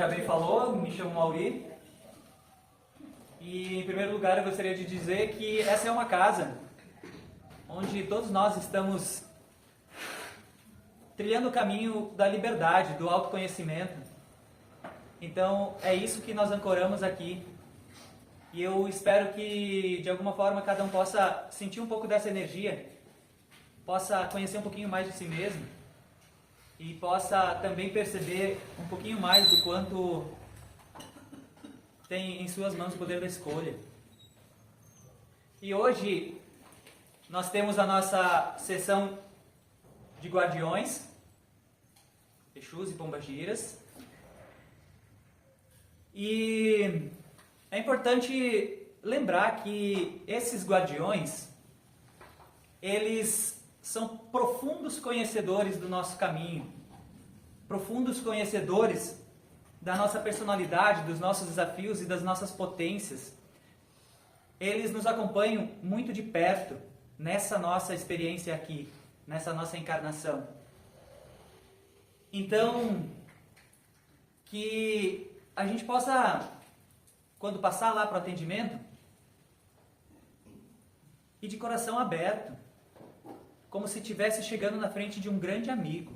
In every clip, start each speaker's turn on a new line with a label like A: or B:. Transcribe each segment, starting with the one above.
A: já bem falou, me chamo Mauri. E em primeiro lugar eu gostaria de dizer que essa é uma casa onde todos nós estamos trilhando o caminho da liberdade, do autoconhecimento. Então é isso que nós ancoramos aqui. E eu espero que de alguma forma cada um possa sentir um pouco dessa energia, possa conhecer um pouquinho mais de si mesmo e possa também perceber um pouquinho mais do quanto tem em suas mãos o poder da escolha. E hoje nós temos a nossa sessão de guardiões, Exus e Pombagiras. E é importante lembrar que esses guardiões, eles são profundos conhecedores do nosso caminho, profundos conhecedores da nossa personalidade, dos nossos desafios e das nossas potências. Eles nos acompanham muito de perto nessa nossa experiência aqui, nessa nossa encarnação. Então, que a gente possa, quando passar lá para o atendimento, ir de coração aberto, como se estivesse chegando na frente de um grande amigo.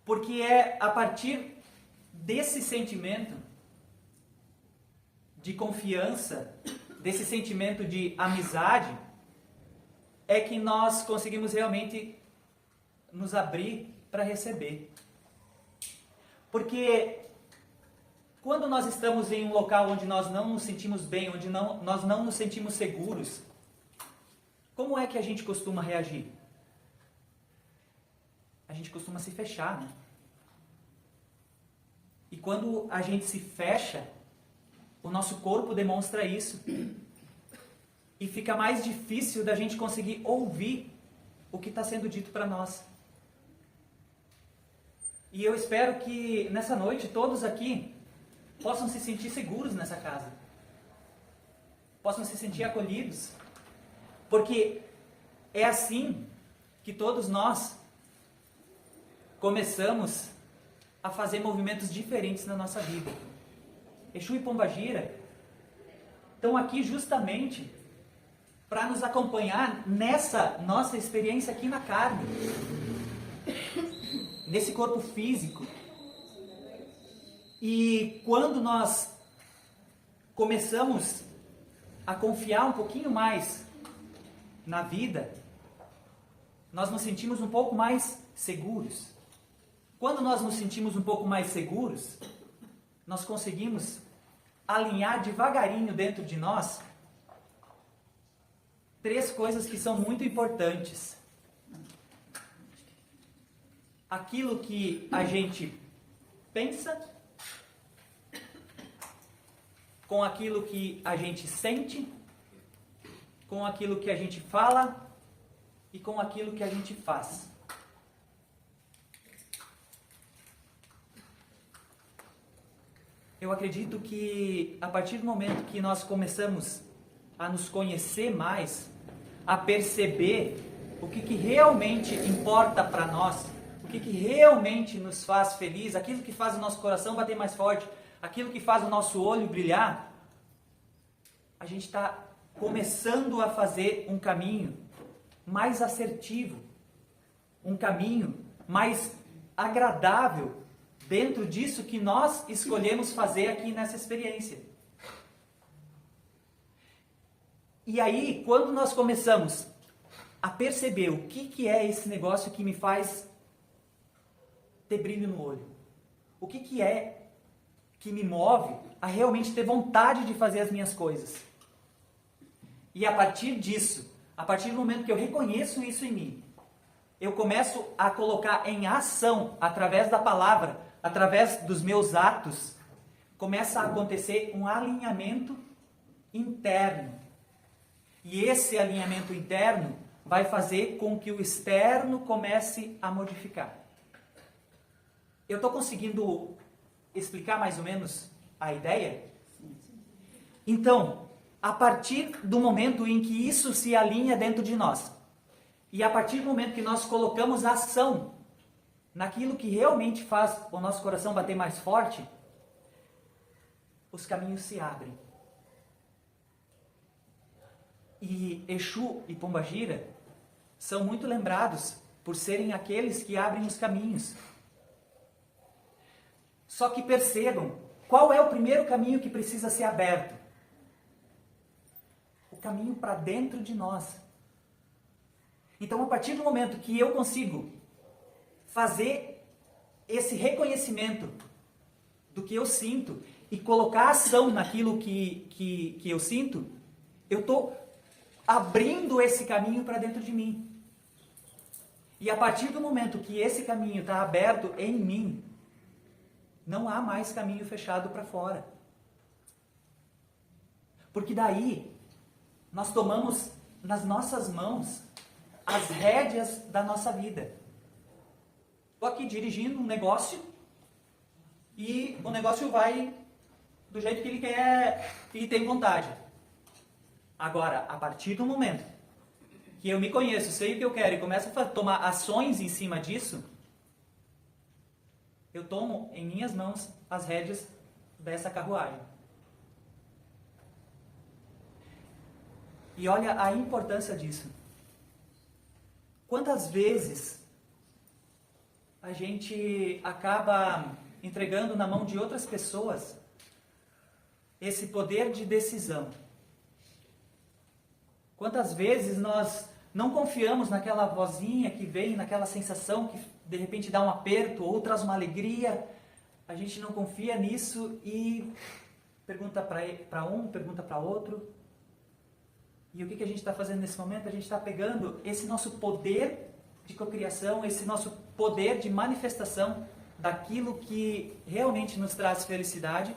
A: Porque é a partir desse sentimento de confiança, desse sentimento de amizade, é que nós conseguimos realmente nos abrir para receber. Porque quando nós estamos em um local onde nós não nos sentimos bem, onde nós não nos sentimos seguros, como é que a gente costuma reagir? A gente costuma se fechar, né? E quando a gente se fecha, o nosso corpo demonstra isso. E fica mais difícil da gente conseguir ouvir o que está sendo dito para nós. E eu espero que nessa noite todos aqui possam se sentir seguros nessa casa. Possam se sentir acolhidos. Porque é assim que todos nós começamos a fazer movimentos diferentes na nossa vida. Exu e Pombagira estão aqui justamente para nos acompanhar nessa nossa experiência aqui na carne, nesse corpo físico. E quando nós começamos a confiar um pouquinho mais na vida, nós nos sentimos um pouco mais seguros. Quando nós nos sentimos um pouco mais seguros, nós conseguimos alinhar devagarinho dentro de nós 3 coisas que são muito importantes. Aquilo que a gente pensa, com aquilo que a gente sente, com aquilo que a gente fala e com aquilo que a gente faz. Eu acredito que a partir do momento que nós começamos a nos conhecer mais, a perceber o que realmente importa para nós, o que realmente nos faz feliz, aquilo que faz o nosso coração bater mais forte, aquilo que faz o nosso olho brilhar, a gente está começando a fazer um caminho mais assertivo, um caminho mais agradável dentro disso que nós escolhemos fazer aqui nessa experiência. E aí, quando nós começamos a perceber o que é esse negócio que me faz ter brilho no olho, o que é que me move a realmente ter vontade de fazer as minhas coisas. E a partir disso, a partir do momento que eu reconheço isso em mim, eu começo a colocar em ação, através da palavra, através dos meus atos, começa a acontecer um alinhamento interno. E esse alinhamento interno vai fazer com que o externo comece a modificar. Eu estou conseguindo explicar mais ou menos a ideia? Então, a partir do momento em que isso se alinha dentro de nós, e a partir do momento que nós colocamos ação naquilo que realmente faz o nosso coração bater mais forte, os caminhos se abrem. E Exu e Pombagira são muito lembrados por serem aqueles que abrem os caminhos. Só que percebam, qual é o primeiro caminho que precisa ser aberto? O caminho para dentro de nós. Então, a partir do momento que eu consigo fazer esse reconhecimento do que eu sinto e colocar ação naquilo que eu sinto, eu estou abrindo esse caminho para dentro de mim. E a partir do momento que esse caminho está aberto em mim, não há mais caminho fechado para fora. Porque daí nós tomamos nas nossas mãos as rédeas da nossa vida. Estou aqui dirigindo um negócio e o negócio vai do jeito que ele quer, que ele tem vontade. Agora, a partir do momento que eu me conheço, sei o que eu quero e começo a tomar ações em cima disso, eu tomo em minhas mãos as rédeas dessa carruagem. E olha a importância disso. Quantas vezes a gente acaba entregando na mão de outras pessoas esse poder de decisão? Quantas vezes nós não confiamos naquela vozinha que vem, naquela sensação que de repente dá um aperto ou traz uma alegria, a gente não confia nisso e pergunta para um, pergunta para outro. E o que a gente está fazendo nesse momento? A gente está pegando esse nosso poder de cocriação, esse nosso poder de manifestação daquilo que realmente nos traz felicidade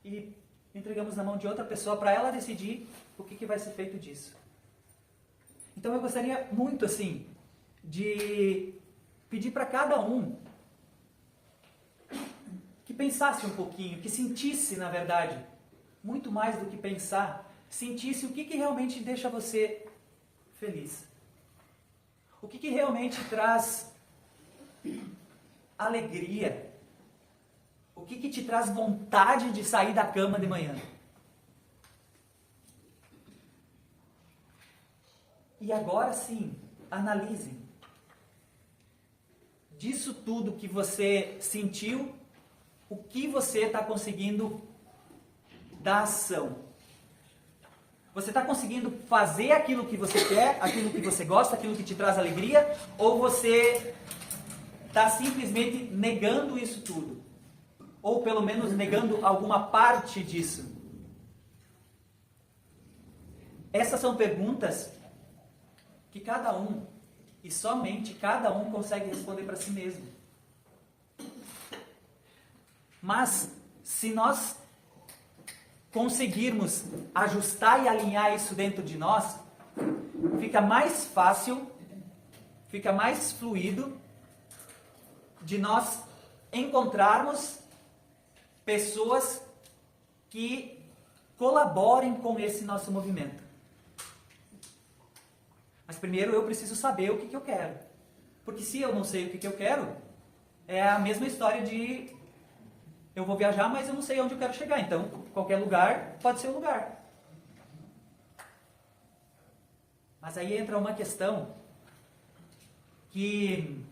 A: e entregamos na mão de outra pessoa para ela decidir o que vai ser feito disso. Então eu gostaria muito assim de pedir para cada um que pensasse um pouquinho, que sentisse, na verdade, muito mais do que pensar, sentisse o que realmente deixa você feliz. O que realmente traz alegria. O que te traz vontade de sair da cama de manhã. E agora sim, analisem. Disso tudo que você sentiu, o que você está conseguindo dar ação? Você está conseguindo fazer aquilo que você quer, aquilo que você gosta, aquilo que te traz alegria? Ou você está simplesmente negando isso tudo? Ou pelo menos negando alguma parte disso? Essas são perguntas que cada um, e somente cada um, consegue responder para si mesmo. Mas, se nós conseguirmos ajustar e alinhar isso dentro de nós, fica mais fácil, fica mais fluido de nós encontrarmos pessoas que colaborem com esse nosso movimento. Mas primeiro eu preciso saber o que eu quero. Porque se eu não sei o que eu quero, é a mesma história de eu vou viajar, mas eu não sei onde eu quero chegar. Então, qualquer lugar pode ser um lugar. Mas aí entra uma questão que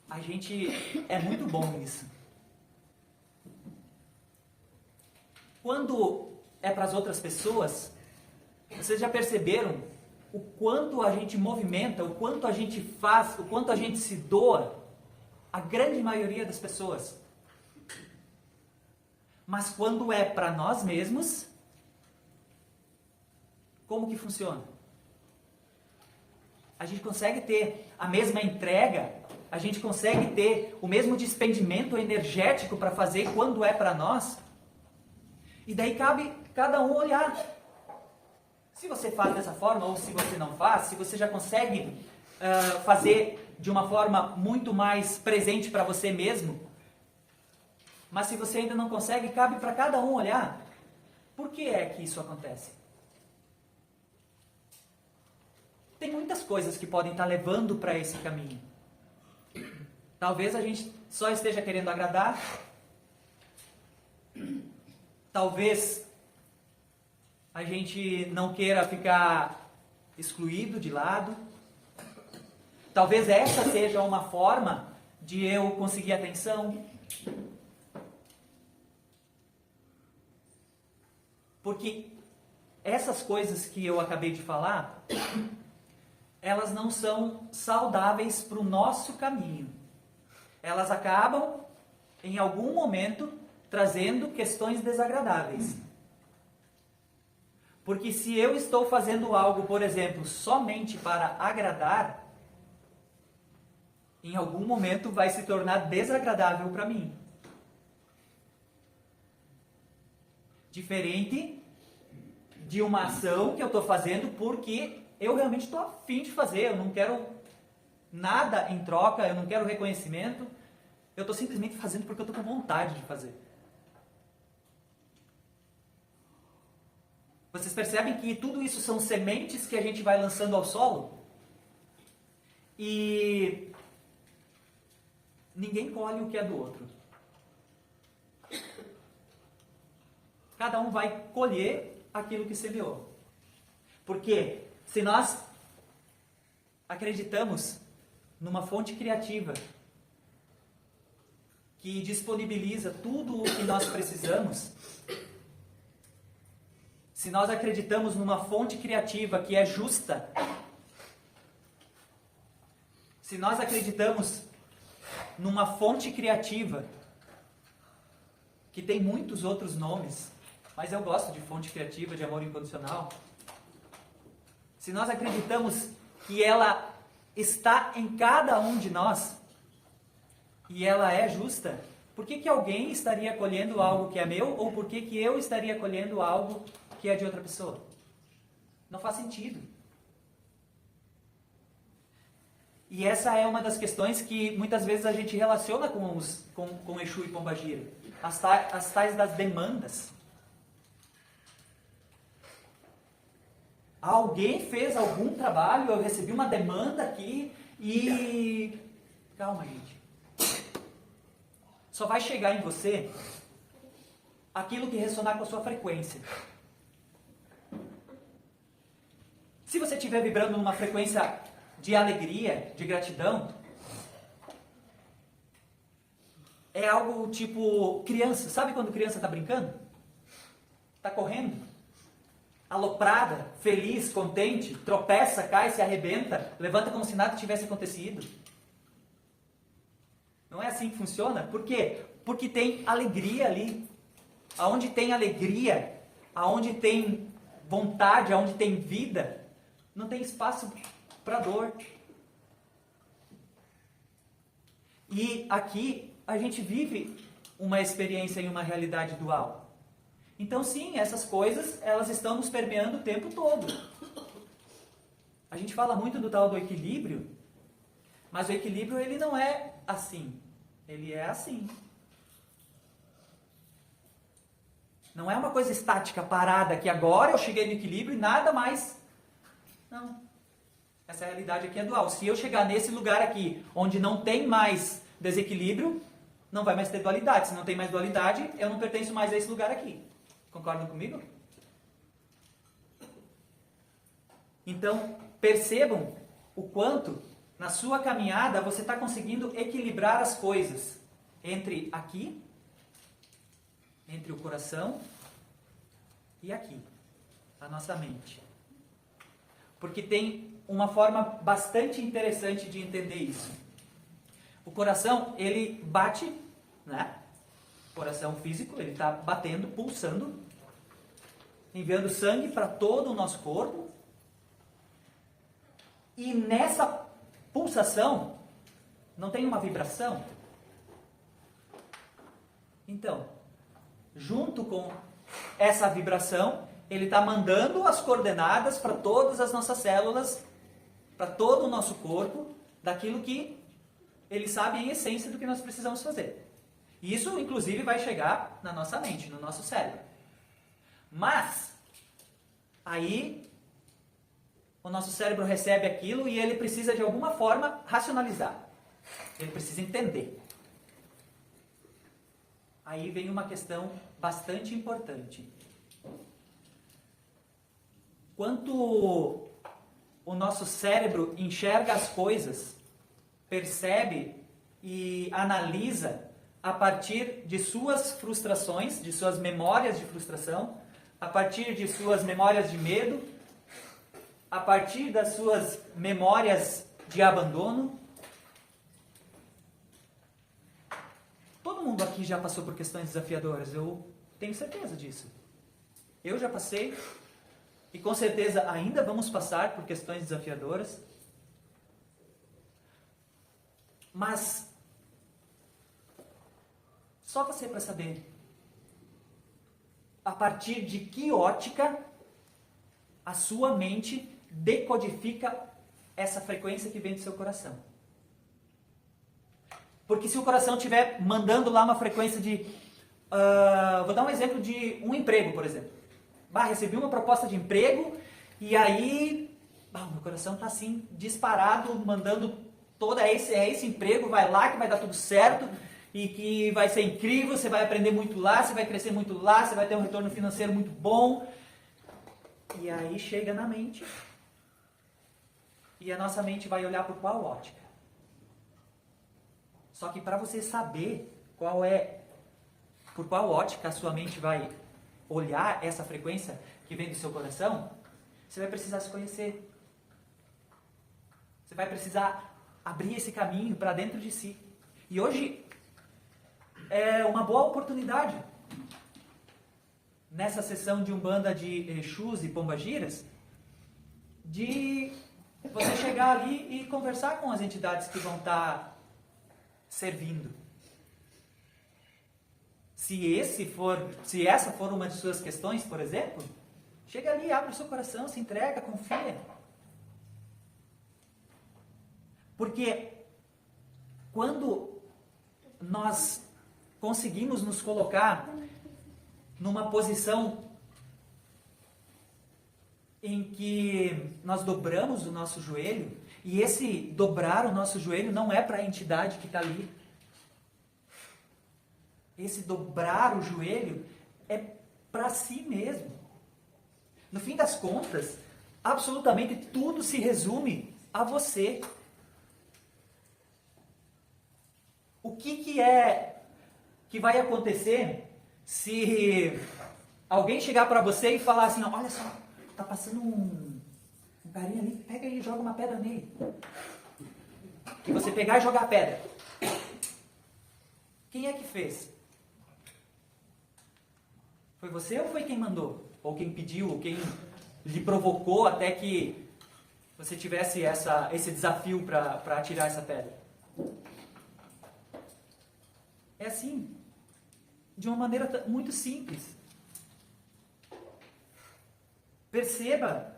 A: a gente é muito bom nisso. Quando é para as outras pessoas, vocês já perceberam o quanto a gente movimenta, o quanto a gente faz, o quanto a gente se doa? A grande maioria das pessoas. Mas quando é para nós mesmos, como que funciona? A gente consegue ter a mesma entrega, a gente consegue ter o mesmo despendimento energético para fazer quando é para nós? E daí cabe cada um olhar. Se você faz dessa forma ou se você não faz, se você já consegue fazer de uma forma muito mais presente para você mesmo, mas se você ainda não consegue, cabe para cada um olhar. Por que é que isso acontece? Tem muitas coisas que podem estar levando para esse caminho. Talvez a gente só esteja querendo agradar. Talvez a gente não queira ficar excluído de lado. Talvez essa seja uma forma de eu conseguir atenção. Porque essas coisas que eu acabei de falar, elas não são saudáveis para o nosso caminho. Elas acabam, em algum momento, trazendo questões desagradáveis. Porque se eu estou fazendo algo, por exemplo, somente para agradar, em algum momento vai se tornar desagradável para mim. Diferente de uma ação que eu estou fazendo porque eu realmente estou a fim de fazer, eu não quero nada em troca, eu não quero reconhecimento, eu estou simplesmente fazendo porque eu estou com vontade de fazer. Vocês percebem que tudo isso são sementes que a gente vai lançando ao solo? E ninguém colhe o que é do outro. Cada um vai colher aquilo que semeou. Porque se nós acreditamos numa fonte criativa que disponibiliza tudo o que nós precisamos, se nós acreditamos numa fonte criativa que é justa, se nós acreditamos numa fonte criativa que tem muitos outros nomes, mas eu gosto de fonte criativa, de amor incondicional, se nós acreditamos que ela está em cada um de nós e ela é justa, por que alguém estaria colhendo algo que é meu ou por que eu estaria colhendo algo que é de outra pessoa? Não faz sentido. E essa é uma das questões que muitas vezes a gente relaciona com Exu e Pombagira. As tais das demandas. Alguém fez algum trabalho, eu recebi uma demanda aqui e... Calma, gente. Só vai chegar em você aquilo que ressonar com a sua frequência. Se você estiver vibrando numa frequência de alegria, de gratidão, é algo tipo criança. Sabe quando criança está brincando? Está correndo? Aloprada, feliz, contente, tropeça, cai, se arrebenta, levanta como se nada tivesse acontecido. Não é assim que funciona? Por quê? Porque tem alegria ali. Aonde tem alegria, aonde tem vontade, aonde tem vida, não tem espaço para dor. E aqui a gente vive uma experiência em uma realidade dual. Então sim, essas coisas, elas estão nos permeando o tempo todo. A gente fala muito do tal do equilíbrio, mas o equilíbrio ele não é assim, ele é assim. Não é uma coisa estática, parada, que agora eu cheguei no equilíbrio e nada mais. Não. Essa realidade aqui é dual. Se eu chegar nesse lugar aqui, onde não tem mais desequilíbrio, não vai mais ter dualidade. Se não tem mais dualidade, eu não pertenço mais a esse lugar aqui. Concordam comigo? Então, percebam o quanto, na sua caminhada, você está conseguindo equilibrar as coisas entre aqui, entre o coração e aqui, a nossa mente. Porque tem uma forma bastante interessante de entender isso. O coração, ele bate, né? Coração físico, ele está batendo, pulsando, enviando sangue para todo o nosso corpo. E nessa pulsação, não tem uma vibração? Então, junto com essa vibração, ele está mandando as coordenadas para todas as nossas células, para todo o nosso corpo, daquilo que ele sabe em essência do que nós precisamos fazer. Isso, inclusive, vai chegar na nossa mente, no nosso cérebro. Mas, aí, o nosso cérebro recebe aquilo e ele precisa, de alguma forma, racionalizar. Ele precisa entender. Aí vem uma questão bastante importante. Quanto o nosso cérebro enxerga as coisas, percebe e analisa a partir de suas frustrações, de suas memórias de frustração, a partir de suas memórias de medo, a partir das suas memórias de abandono. Todo mundo aqui já passou por questões desafiadoras, eu tenho certeza disso. Eu já passei e com certeza ainda vamos passar por questões desafiadoras. Mas só você para saber a partir de que ótica a sua mente decodifica essa frequência que vem do seu coração. Porque se o coração estiver mandando lá uma frequência de... vou dar um exemplo de um emprego, por exemplo. Recebi uma proposta de emprego e aí meu coração está assim, disparado, mandando esse emprego, vai lá que vai dar tudo certo e que vai ser incrível, você vai aprender muito lá, você vai crescer muito lá, você vai ter um retorno financeiro muito bom. E aí chega na mente e a nossa mente vai olhar por qual ótica? Só que para você saber por qual ótica a sua mente vai olhar essa frequência que vem do seu coração, você vai precisar se conhecer. Você vai precisar abrir esse caminho para dentro de si. E hoje é uma boa oportunidade, nessa sessão de Umbanda de Exus e Pombagiras, de você chegar ali e conversar com as entidades que vão estar servindo. Se essa for uma de suas questões, por exemplo, chega ali, abre o seu coração, se entrega, confia. Porque quando nós conseguimos nos colocar numa posição em que nós dobramos o nosso joelho, e esse dobrar o nosso joelho não é para a entidade que está ali. Esse dobrar o joelho é para si mesmo. No fim das contas, absolutamente tudo se resume a você. O que vai acontecer se alguém chegar para você e falar assim, olha só, tá passando um carinha ali, pega e joga uma pedra nele. E você pegar e jogar a pedra. Quem é que fez? Foi você ou foi quem mandou? Ou quem pediu, ou quem lhe provocou até que você tivesse esse desafio para atirar essa pedra? É assim, de uma maneira muito simples. Perceba,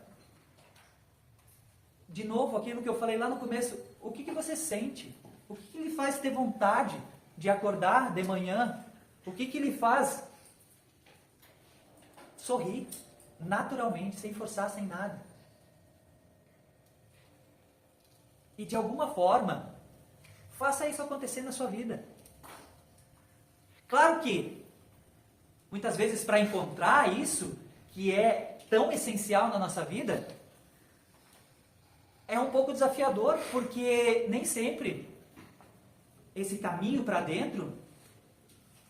A: de novo, aquilo que eu falei lá no começo, o que você sente? O que lhe faz ter vontade de acordar de manhã? O que lhe faz sorrir naturalmente, sem forçar, sem nada? E de alguma forma, faça isso acontecer na sua vida. Claro que, muitas vezes, para encontrar isso, que é tão essencial na nossa vida, é um pouco desafiador, porque nem sempre esse caminho para dentro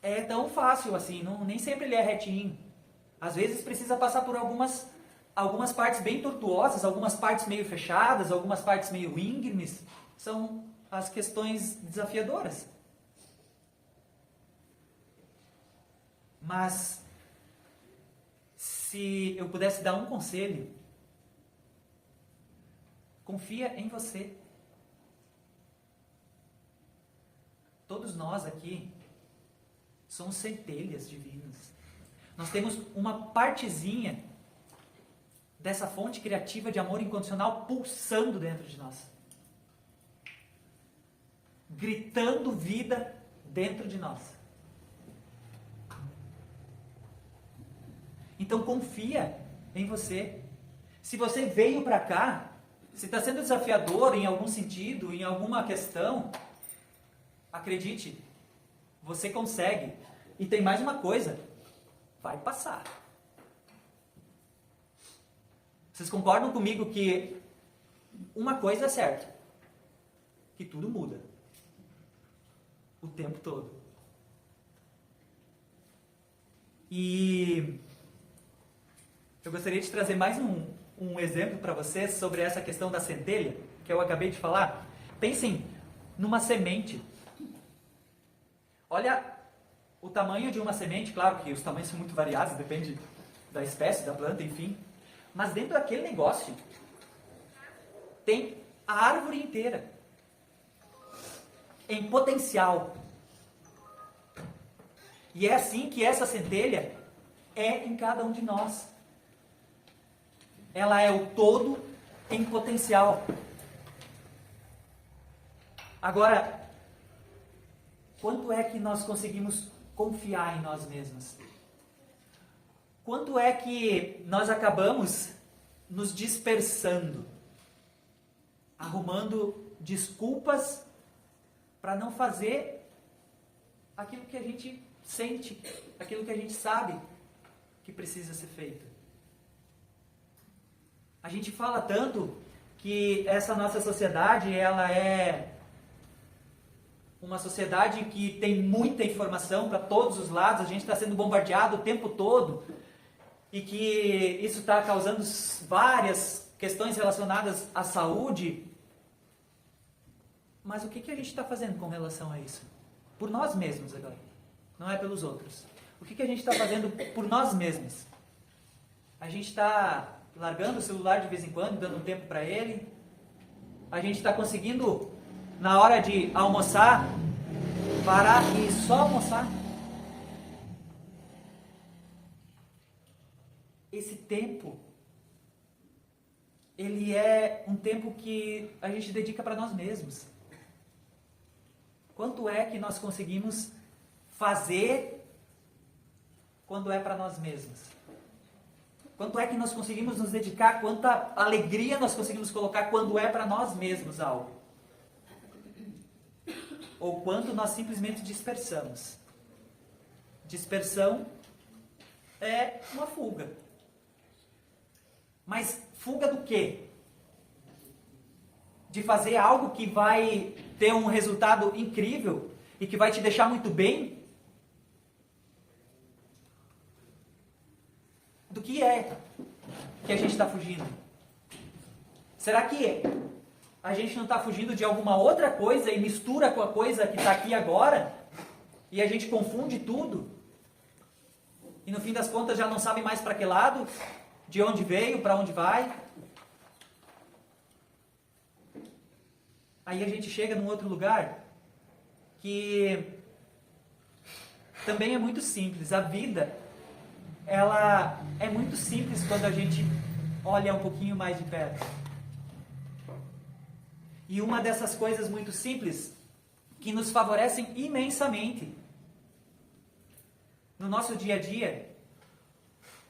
A: é tão fácil assim, nem sempre ele é retinho. Às vezes precisa passar por algumas partes bem tortuosas, algumas partes meio fechadas, algumas partes meio íngremes. São as questões desafiadoras. Mas, se eu pudesse dar um conselho, confia em você. Todos nós aqui somos centelhas divinas. Nós temos uma partezinha dessa fonte criativa de amor incondicional pulsando dentro de nós. Gritando vida dentro de nós. Então confia em você. Se você veio para cá, se está sendo desafiador em algum sentido, em alguma questão, acredite, você consegue. E tem mais uma coisa, vai passar. Vocês concordam comigo que uma coisa é certa, que tudo muda. O tempo todo. E eu gostaria de trazer mais um exemplo para vocês sobre essa questão da centelha, que eu acabei de falar. Pensem numa semente. Olha o tamanho de uma semente, claro que os tamanhos são muito variados, depende da espécie, da planta, enfim. Mas dentro daquele negócio, tem a árvore inteira, em potencial. E é assim que essa centelha é em cada um de nós. Ela é o todo em potencial. Agora, quanto é que nós conseguimos confiar em nós mesmos? Quanto é que nós acabamos nos dispersando, arrumando desculpas para não fazer aquilo que a gente sente, aquilo que a gente sabe que precisa ser feito? A gente fala tanto que essa nossa sociedade, ela é uma sociedade que tem muita informação para todos os lados, a gente está sendo bombardeado o tempo todo, e que isso está causando várias questões relacionadas à saúde. Mas o que a gente está fazendo com relação a isso? Por nós mesmos agora, não é pelos outros. O que a gente está fazendo por nós mesmos? A gente está largando o celular de vez em quando, dando um tempo para ele? A gente está conseguindo, na hora de almoçar, parar e só almoçar? Esse tempo, ele é um tempo que a gente dedica para nós mesmos. Quanto é que nós conseguimos fazer quando é para nós mesmos? Quanto é que nós conseguimos nos dedicar? Quanta alegria nós conseguimos colocar quando é para nós mesmos algo? Ou quanto nós simplesmente dispersamos? Dispersão é uma fuga. Mas fuga do quê? De fazer algo que vai ter um resultado incrível e que vai te deixar muito bem? Do que é que a gente está fugindo? Será que a gente não está fugindo de alguma outra coisa e mistura com a coisa que está aqui agora? E a gente confunde tudo? E no fim das contas já não sabe mais para que lado? De onde veio, para onde vai? Aí a gente chega num outro lugar que também é muito simples. A vida, ela é muito simples quando a gente olha um pouquinho mais de perto. E uma dessas coisas muito simples que nos favorecem imensamente no nosso dia a dia,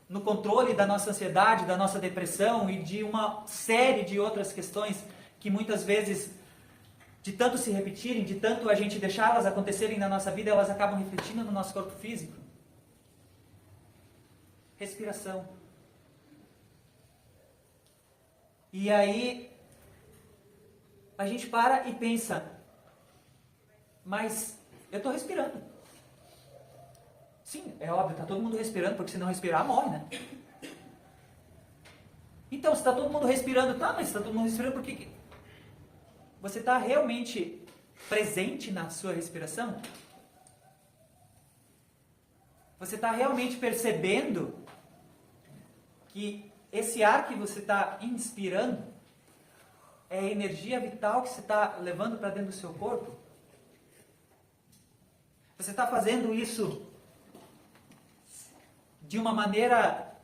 A: no controle da nossa ansiedade, da nossa depressão e de uma série de outras questões que muitas vezes, de tanto se repetirem, de tanto a gente deixá-las acontecerem na nossa vida, elas acabam refletindo no nosso corpo físico. Respiração. E aí, a gente para e pensa, mas eu estou respirando. Sim, é óbvio, está todo mundo respirando, porque se não respirar, morre, né? Então, se está todo mundo respirando, tá, mas se está todo mundo respirando, por que você está realmente presente na sua respiração? Você está realmente percebendo que esse ar que você está inspirando é a energia vital que você está levando para dentro do seu corpo? Você está fazendo isso de uma maneira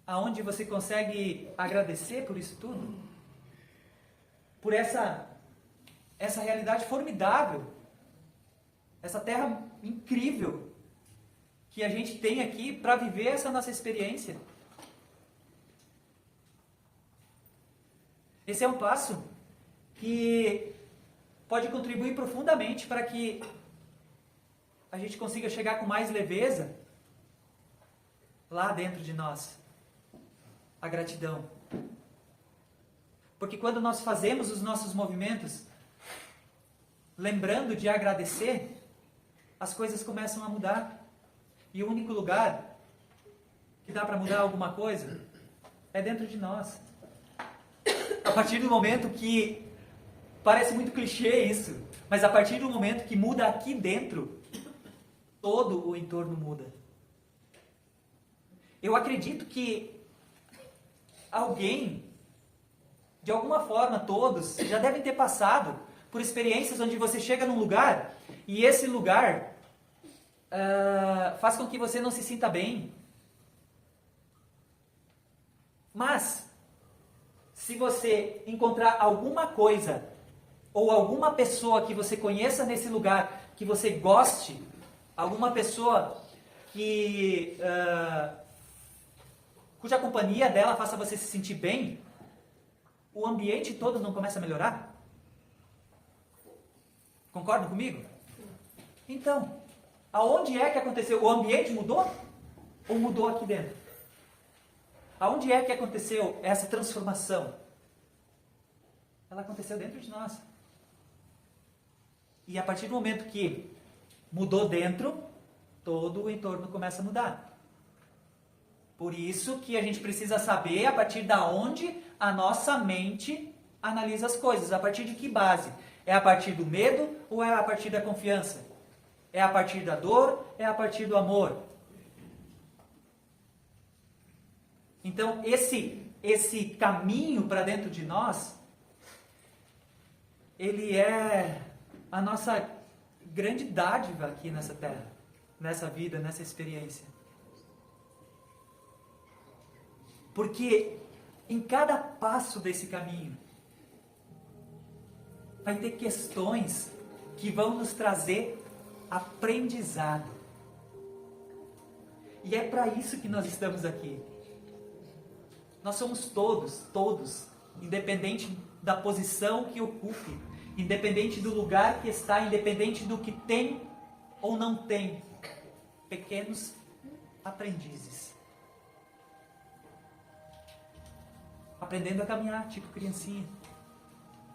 A: aonde você consegue agradecer por isso tudo? Por essa realidade formidável, essa terra incrível que a gente tem aqui para viver essa nossa experiência. Esse é um passo que pode contribuir profundamente para que a gente consiga chegar com mais leveza lá dentro de nós. A gratidão. Porque quando nós fazemos os nossos movimentos, lembrando de agradecer, as coisas começam a mudar. E o único lugar que dá para mudar alguma coisa é dentro de nós. A partir do momento que, parece muito clichê isso, mas a partir do momento que muda aqui dentro, todo o entorno muda. Eu acredito que alguém, de alguma forma, todos, já devem ter passado por experiências onde você chega num lugar e esse lugar faz com que você não se sinta bem. Mas, se você encontrar alguma coisa ou alguma pessoa que você conheça nesse lugar, que você goste, alguma pessoa que cuja companhia dela faça você se sentir bem, o ambiente todo não começa a melhorar? Concordam comigo? Então, aonde é que aconteceu? O ambiente mudou? Ou mudou aqui dentro? Aonde é que aconteceu essa transformação? Ela aconteceu dentro de nós. E a partir do momento que mudou dentro, todo o entorno começa a mudar. Por isso que a gente precisa saber a partir da onde a nossa mente analisa as coisas. A partir de que base? É a partir do medo ou é a partir da confiança? É a partir da dor? É a partir do amor? Então, esse caminho para dentro de nós, ele é a nossa grande dádiva aqui nessa terra, nessa vida, nessa experiência. Porque em cada passo desse caminho, vai ter questões que vão nos trazer aprendizado. E é para isso que nós estamos aqui. Nós somos todos, independente da posição que ocupe, independente do lugar que está, independente do que tem ou não tem, pequenos aprendizes. Aprendendo a caminhar, tipo criancinha,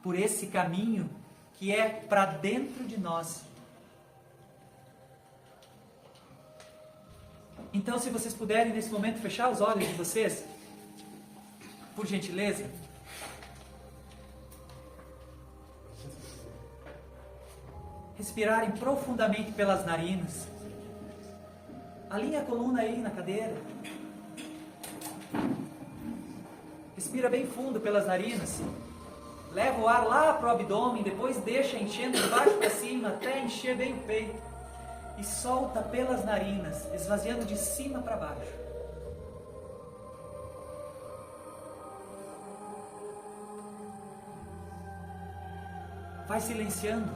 A: por esse caminho que é para dentro de nós. Então, se vocês puderem nesse momento fechar os olhos de vocês, por gentileza. Respirarem profundamente pelas narinas. Alinhe a coluna aí na cadeira. Respira bem fundo pelas narinas. Leva o ar lá para o abdômen, depois deixa enchendo de baixo para cima até encher bem o peito. E solta pelas narinas, esvaziando de cima para baixo. Vai silenciando,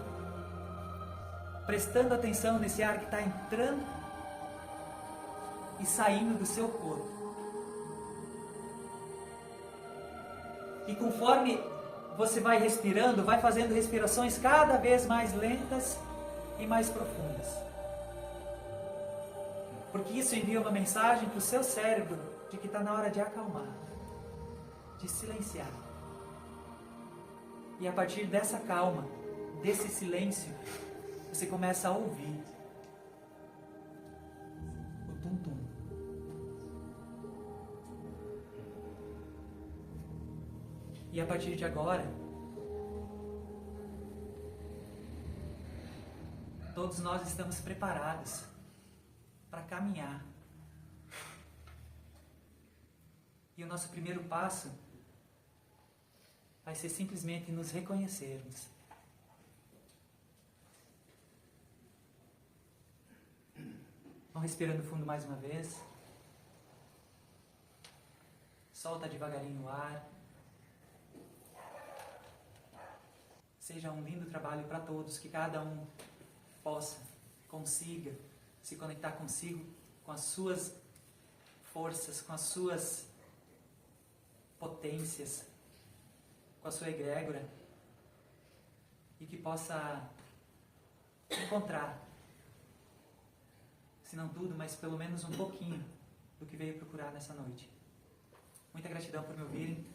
A: prestando atenção nesse ar que está entrando e saindo do seu corpo. E conforme você vai respirando, vai fazendo respirações cada vez mais lentas e mais profundas. Porque isso envia uma mensagem para o seu cérebro de que está na hora de acalmar, de silenciar. E a partir dessa calma, desse silêncio, você começa a ouvir o tum-tum. E a partir de agora, todos nós estamos preparados para caminhar. E o nosso primeiro passo vai ser simplesmente nos reconhecermos. Vão respirando fundo mais uma vez. Solta devagarinho o ar. Seja um lindo trabalho para todos, que cada um possa, consiga se conectar consigo, com as suas forças, com as suas potências, com a sua egrégora, e que possa encontrar, se não tudo, mas pelo menos um pouquinho do que veio procurar nessa noite. Muita gratidão por me ouvirem.